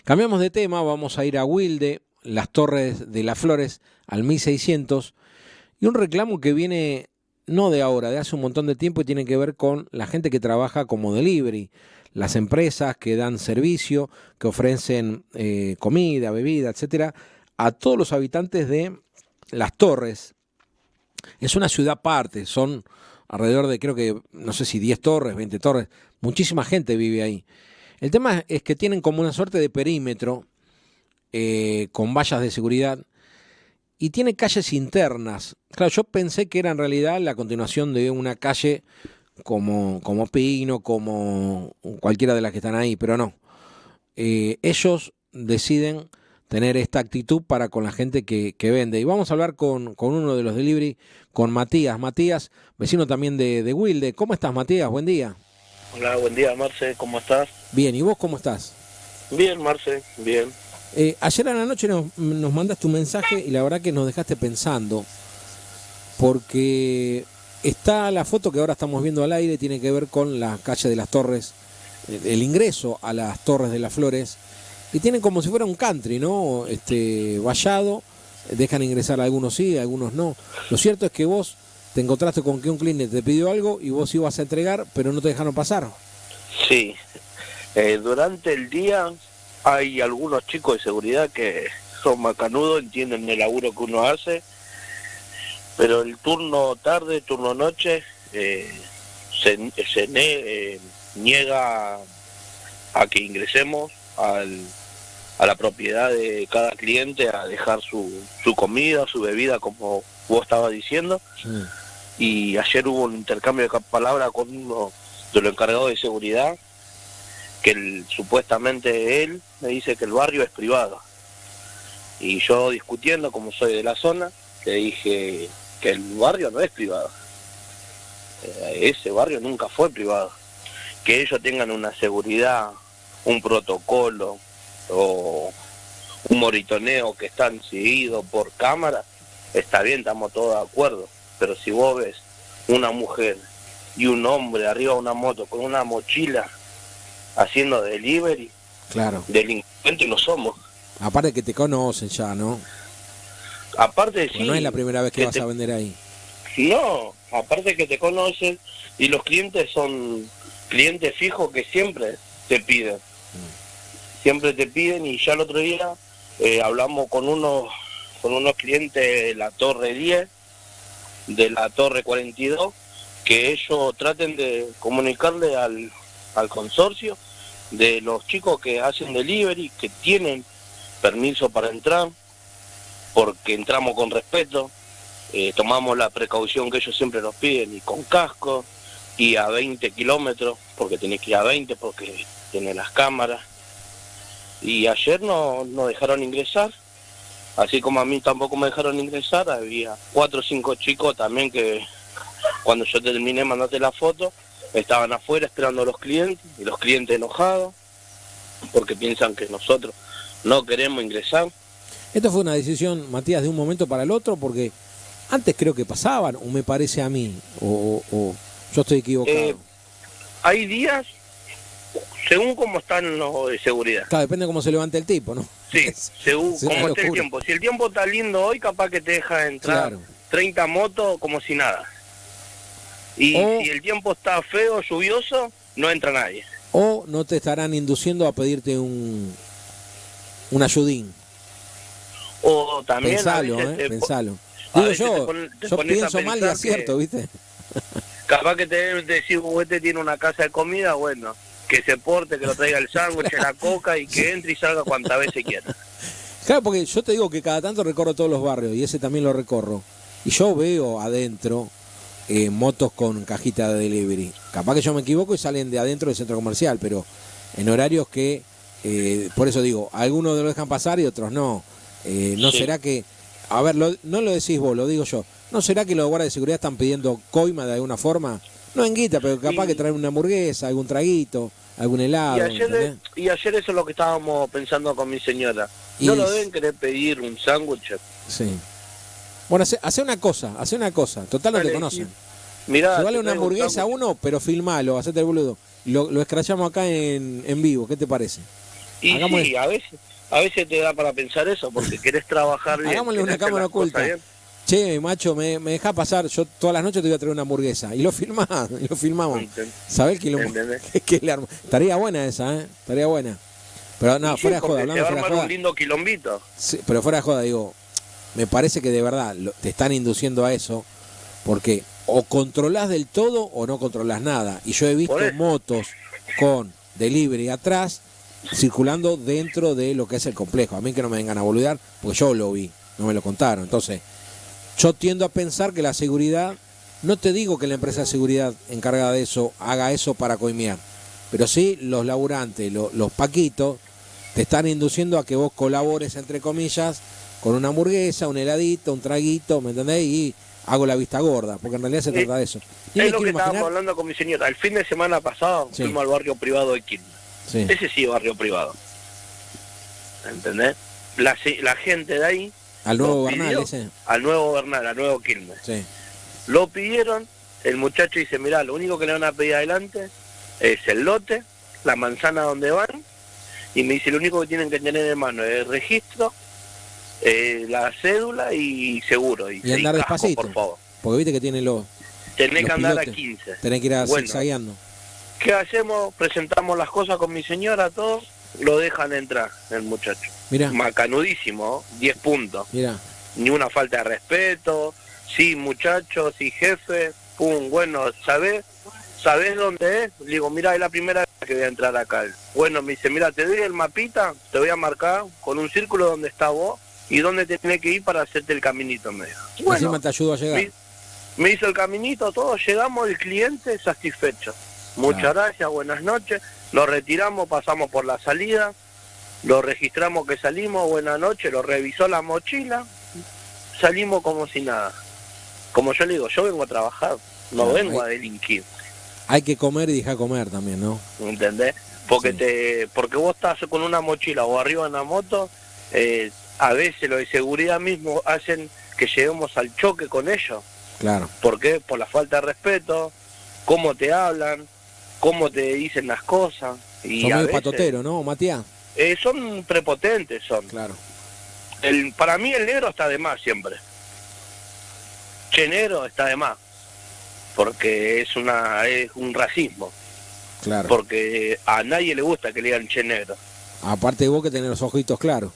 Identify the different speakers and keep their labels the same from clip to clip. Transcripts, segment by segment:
Speaker 1: Cambiamos de tema, vamos a ir a Wilde, las Torres de las Flores, al 1600, y un reclamo que viene no de ahora, de hace un montón de tiempo y tiene que ver con la gente que trabaja como delivery, las empresas que dan servicio, que ofrecen comida, bebida, etcétera, a todos los habitantes de Las Torres. Es una ciudad aparte, son alrededor de, creo que, no sé si 10 torres, 20 torres, muchísima gente vive ahí. El tema es que tienen como una suerte de perímetro con vallas de seguridad y tiene calles internas. Claro, yo pensé que era en realidad la continuación de una calle como Pino, como cualquiera de las que están ahí, pero no. Ellos deciden tener esta actitud para con la gente que vende. Y vamos a hablar con uno de los delivery, con Matías. Matías, vecino también de Wilde. ¿Cómo estás, Matías? Buen día.
Speaker 2: Hola, buen día, Marce, ¿cómo estás?
Speaker 1: Bien, ¿y vos cómo estás?
Speaker 2: Bien, Marce, bien.
Speaker 1: Ayer a la noche nos mandaste un mensaje y la verdad que nos dejaste pensando, porque está la foto que ahora estamos viendo al aire, tiene que ver con la calle de las Torres, el ingreso a las Torres de las Flores, y tienen como si fuera un country, ¿no? Vallado, dejan ingresar a algunos sí, a algunos no. Lo cierto es que vos te encontraste con que un cliente te pidió algo y vos ibas a entregar, pero no te dejaron pasar.
Speaker 2: Sí, durante el día hay algunos chicos de seguridad que son macanudos, entienden el laburo que uno hace, pero el turno tarde, turno noche, niega a que ingresemos a la propiedad de cada cliente a dejar su comida, su bebida, como vos estabas diciendo. Sí. Y ayer hubo un intercambio de palabras con uno de los encargados de seguridad, que supuestamente él me dice que el barrio es privado. Y yo discutiendo, como soy de la zona, le dije que el barrio no es privado. Ese barrio nunca fue privado. Que ellos tengan una seguridad, un protocolo o un monitoreo que están seguidos por cámara, está bien, estamos todos de acuerdo. Pero si vos ves una mujer y un hombre arriba de una moto con una mochila haciendo delivery,
Speaker 1: claro,
Speaker 2: delincuentes no somos.
Speaker 1: Aparte que te conocen ya, ¿no?
Speaker 2: Aparte sí.
Speaker 1: No es la primera vez que vas a vender ahí.
Speaker 2: No, aparte que te conocen y los clientes son clientes fijos que siempre te piden. Siempre te piden, y ya el otro día hablamos con unos clientes de la Torre 10, de la Torre 42, que ellos traten de comunicarle al consorcio de los chicos que hacen delivery, que tienen permiso para entrar, porque entramos con respeto, tomamos la precaución que ellos siempre nos piden, y con casco, y a 20 kilómetros, porque tenés que ir a 20 porque tiene las cámaras. Y ayer no dejaron ingresar, así como a mí tampoco me dejaron ingresar. Había 4 o 5 chicos también que cuando yo terminé de mandarte la foto, estaban afuera esperando a los clientes, y los clientes enojados porque piensan que nosotros no queremos ingresar.
Speaker 1: Esto fue una decisión, Matías, de un momento para el otro, porque antes creo que pasaban, o me parece a mí, o yo estoy equivocado.
Speaker 2: Hay días, según cómo están los de seguridad.
Speaker 1: Claro, depende de cómo se levante el tipo, ¿no?
Speaker 2: Sí, según cómo esté el tiempo. Si el tiempo está lindo hoy, capaz que te deja entrar, claro, 30 motos como si nada. Y si el tiempo está feo, lluvioso, no entra nadie.
Speaker 1: O no te estarán induciendo a pedirte un ayudín.
Speaker 2: O también
Speaker 1: pensalo, pensalo. Digo yo pienso mal y acierto, ¿viste?
Speaker 2: Capaz que te decís, este tiene una casa de comida, bueno, que se porte, que lo traiga el sándwich, la coca, y que entre y salga cuantas veces quiera.
Speaker 1: Claro, porque yo te digo que cada tanto recorro todos los barrios, y ese también lo recorro, y yo veo adentro motos con cajita de delivery. Capaz que yo me equivoco y salen de adentro del centro comercial, pero en horarios que, por eso digo, algunos lo dejan pasar y otros no. ¿No sí será que, a ver, no lo decís vos, lo digo yo, ¿no será que los guardias de seguridad están pidiendo coima de alguna forma? No en guita, pero capaz que traen una hamburguesa, algún traguito, algún helado.
Speaker 2: Y ayer eso es lo que estábamos pensando con mi señora. ¿No lo deben querer pedir un sándwich?
Speaker 1: Sí. Bueno, hace una cosa, total no te conocen.
Speaker 2: Mirá,
Speaker 1: si vale una hamburguesa uno, pero filmalo, hacete el boludo. Lo escrachamos acá en vivo, ¿qué te parece?
Speaker 2: Y sí, a veces te da para pensar eso, porque querés trabajar bien.
Speaker 1: Hagámosle una cámara oculta. Che, macho, me dejá pasar, yo todas las noches te voy a traer una hamburguesa. Y lo filmás, y lo filmamos. ¿Sabés que estaría buena esa, estaría buena. Pero no, fuera de joda, hablando fuera de joda.
Speaker 2: Un lindo quilombito.
Speaker 1: Sí, pero fuera de joda, digo, me parece que de verdad te están induciendo a eso, porque o controlás del todo o no controlás nada. Y yo he visto motos con delivery atrás circulando dentro de lo que es el complejo. A mí que no me vengan a boludear, porque yo lo vi, no me lo contaron. Entonces, yo tiendo a pensar que la seguridad, no te digo que la empresa de seguridad encargada de eso haga eso para coimear, pero sí los laburantes, los paquitos, te están induciendo a que vos colabores, entre comillas, con una hamburguesa, un heladito, un traguito, ¿me entendés? Y hago la vista gorda, porque en realidad se trata de eso.
Speaker 2: Es lo que estábamos hablando con mi señora. El fin de semana pasado fuimos al barrio privado de Quilmes. Sí. Ese sí, barrio privado. ¿Entendés? La gente de ahí...
Speaker 1: Al nuevo Bernal ese.
Speaker 2: Al nuevo Bernal, al nuevo Quilmes.
Speaker 1: Sí.
Speaker 2: Lo pidieron, el muchacho dice, mirá, lo único que le van a pedir adelante es el lote, la manzana donde van, y me dice, lo único que tienen que tener en mano es el registro, la cédula y seguro.
Speaker 1: Y andar casco, despacito, por favor. Porque viste que tiene
Speaker 2: tenés que andar a 15.
Speaker 1: Tenés que ir zigzagueando.
Speaker 2: ¿Qué hacemos? Presentamos las cosas con mi señora, todos, lo dejan entrar, el muchacho.
Speaker 1: Mirá.
Speaker 2: Macanudísimo, 10 puntos.
Speaker 1: Mirá.
Speaker 2: Ni una falta de respeto, sí muchacho, sí jefe, pum, bueno, ¿sabés dónde es? Le digo, mira, es la primera vez que voy a entrar acá. Bueno, me dice, mira, te doy el mapita, te voy a marcar con un círculo donde está vos y dónde te tenés que ir para hacerte el caminito, me dijo. Bueno,
Speaker 1: encima te ayudo a llegar.
Speaker 2: Me hizo el caminito, todo, llegamos, el cliente satisfecho. Muchas gracias, buenas noches, lo retiramos, pasamos por la salida, lo registramos que salimos, buenas noches, lo revisó la mochila, salimos como si nada. Como yo le digo, yo vengo a trabajar, no vengo a delinquir.
Speaker 1: Hay que comer y dejar comer también, ¿no?
Speaker 2: ¿Entendés? Porque porque vos estás con una mochila o arriba en la moto, a veces los de seguridad mismo hacen que lleguemos al choque con ellos.
Speaker 1: Claro.
Speaker 2: ¿Por qué? Por la falta de respeto, cómo te hablan, cómo te dicen las cosas. Y
Speaker 1: son muy patoteros, ¿no, Matías?
Speaker 2: Son prepotentes, son.
Speaker 1: Claro.
Speaker 2: Para mí el negro está de más siempre. Che negro está de más. Porque es un racismo.
Speaker 1: Claro.
Speaker 2: Porque a nadie le gusta que le digan che negro.
Speaker 1: Aparte de vos que tenés los ojitos claros.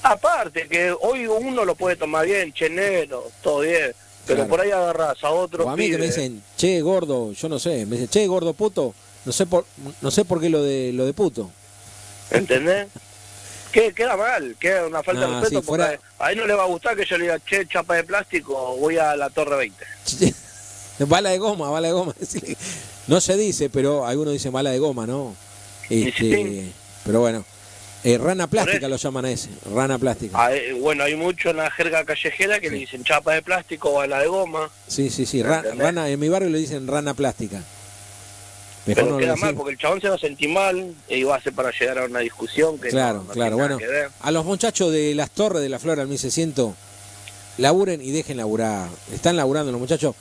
Speaker 2: Aparte que hoy uno lo puede tomar bien, che negro, todo bien. Pero claro, por ahí agarrás a otro.
Speaker 1: O a mí que me dicen, che gordo, yo no sé, me dicen, che gordo puto, no sé por qué lo de puto.
Speaker 2: ¿Entendés? Queda mal, queda una falta de respeto, sí, porque a él no le va a gustar que yo le diga, che, chapa de plástico, voy a la Torre 20.
Speaker 1: Bala de goma. No se dice, pero algunos dicen bala de goma, ¿no?
Speaker 2: Sí.
Speaker 1: Pero bueno, rana plástica lo llaman a ese, rana plástica.
Speaker 2: Bueno, hay mucho en la jerga callejera que le dicen chapa de plástico, bala de goma.
Speaker 1: Sí, rana, en mi barrio le dicen rana plástica.
Speaker 2: Mejor pero no queda mal, porque el chabón se va a sentir mal y va a ser para llegar a una discusión que
Speaker 1: claro, bueno, a los muchachos de las Torres de la Flor al 1600, laburen y dejen laburar. Están laburando los muchachos.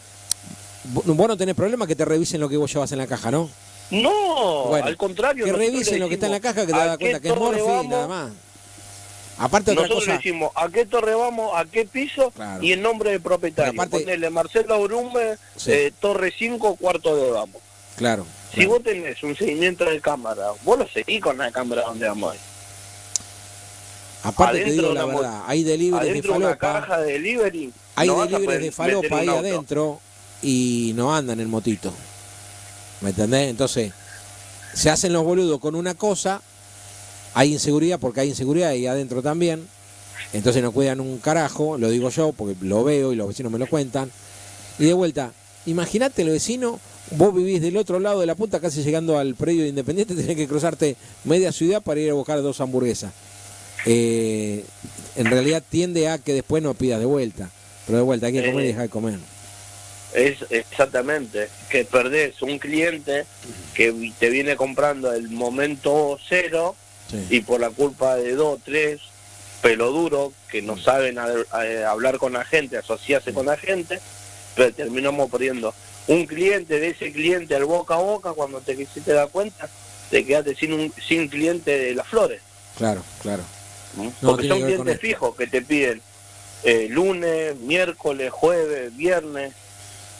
Speaker 1: Vos no tenés problema que te revisen lo que vos llevas en la caja, ¿no?
Speaker 2: No, bueno, al contrario.
Speaker 1: Que revisen lo que está en la caja, que te das cuenta que es morfi y nada más. Aparte otra
Speaker 2: nosotros
Speaker 1: cosa.
Speaker 2: Nosotros decimos a qué torre vamos, a qué piso, claro, y el nombre del propietario. Ponele Marcelo Brume, Torre 5, cuarto de vamos.
Speaker 1: Claro.
Speaker 2: Si vos tenés un seguimiento de cámara, vos lo seguís con la cámara donde vamos.
Speaker 1: Aparte adentro te digo la verdad, hay deliveries de falopa.
Speaker 2: Una caja de delivery,
Speaker 1: hay deliveries de falopa ahí adentro y no andan en motito. ¿Me entendés? Entonces, se hacen los boludos con una cosa, hay inseguridad porque hay inseguridad ahí adentro también. Entonces no cuidan un carajo, lo digo yo porque lo veo y los vecinos me lo cuentan. Y de vuelta, imagínate el vecino. Vos vivís del otro lado de la punta, casi llegando al predio de Independiente, tenés que cruzarte media ciudad para ir a buscar 2 hamburguesas. En realidad tiende a que después no pidas de vuelta. Pero de vuelta hay que comer y dejar de comer.
Speaker 2: Es exactamente, que perdés un cliente que te viene comprando el momento cero, y por la culpa de 2, 3 peloduros que no saben hablar con la gente, asociarse con la gente, pero terminamos perdiendo un cliente, de ese cliente al boca a boca, cuando te quisiste dar cuenta, te quedaste sin cliente de las flores.
Speaker 1: Claro, claro.
Speaker 2: ¿No?
Speaker 1: No,
Speaker 2: Porque
Speaker 1: tiene
Speaker 2: son
Speaker 1: que ver con
Speaker 2: clientes
Speaker 1: esto.
Speaker 2: fijos que te piden lunes, miércoles, jueves, viernes,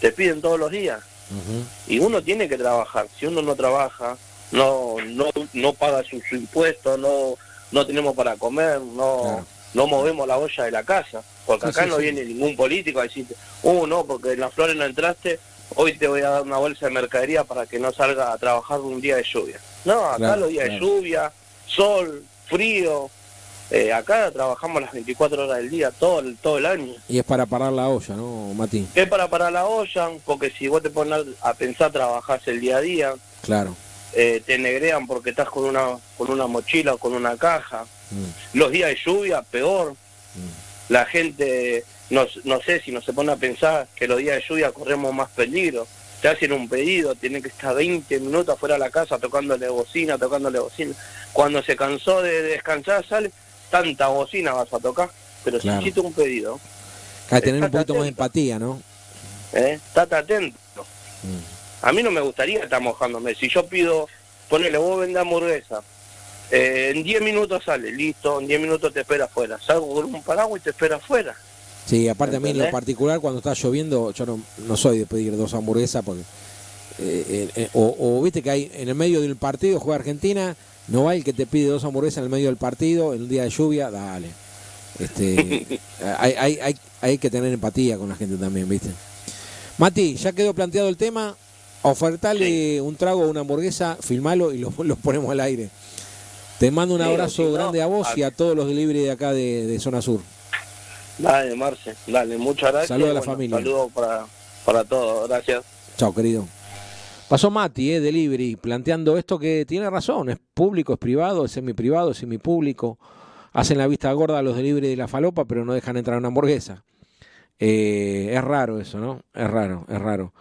Speaker 2: te piden todos los días.
Speaker 1: Ujú.
Speaker 2: Y uno tiene que trabajar. Si uno no trabaja, no paga su impuesto, no tenemos para comer,
Speaker 1: Claro.
Speaker 2: no movemos la olla de la casa. Porque
Speaker 1: Sí,
Speaker 2: acá
Speaker 1: sí,
Speaker 2: no
Speaker 1: sí.
Speaker 2: viene ningún político a decirte, no, porque en las flores no entraste, hoy te voy a dar una bolsa de mercadería para que no salga a trabajar un día de lluvia. No, acá
Speaker 1: Claro,
Speaker 2: los días
Speaker 1: claro.
Speaker 2: de lluvia, sol, frío, acá trabajamos las 24 horas del día, todo el año.
Speaker 1: Y es para parar la olla, ¿no, Mati?
Speaker 2: Es para parar la olla, porque si vos te pones a pensar, trabajás el día a día,
Speaker 1: Claro.
Speaker 2: te negrean porque estás con una mochila o con una caja. Los días de lluvia, peor. La gente, no sé si no se pone a pensar que los días de lluvia corremos más peligro. Te hacen un pedido, tienen que estar 20 minutos afuera de la casa tocándole bocina. Cuando se cansó de descansar, sale, tanta bocina vas a tocar. Pero
Speaker 1: Claro.
Speaker 2: si hiciste un pedido,
Speaker 1: Hay que tener un
Speaker 2: estate
Speaker 1: poquito más de
Speaker 2: atento.
Speaker 1: empatía, ¿no?
Speaker 2: Estate atento. A mí no me gustaría estar mojándome. Si yo pido, ponele, vos vendés hamburguesa, en 10 minutos sale, listo, en 10 minutos te espera afuera. Salgo con un paraguas y te espera afuera.
Speaker 1: Sí, aparte a mí en lo
Speaker 2: ¿Entendés?
Speaker 1: particular cuando está lloviendo yo no soy de pedir 2 hamburguesas porque o viste que hay en el medio del partido juega Argentina, no va el que te pide 2 hamburguesas en el medio del partido en un día de lluvia, dale. Hay que tener empatía con la gente también, ¿viste? Mati, ya quedó planteado el tema, ofertale un trago o una hamburguesa, filmalo y los ponemos al aire. Te mando un
Speaker 2: Sí,
Speaker 1: abrazo
Speaker 2: si no,
Speaker 1: grande a vos y a todos los delivery de acá de Zona Sur.
Speaker 2: Dale, Marce, dale, muchas gracias.
Speaker 1: Saludos a la
Speaker 2: Bueno,
Speaker 1: familia.
Speaker 2: Saludos para todos, gracias.
Speaker 1: Chao, querido. Pasó Mati, Delivery, planteando esto que tiene razón, es público, es privado, es semiprivado, es semipúblico. Hacen la vista gorda a los delivery de la falopa, pero no dejan entrar una hamburguesa. Es raro eso, ¿no? Es raro, es raro.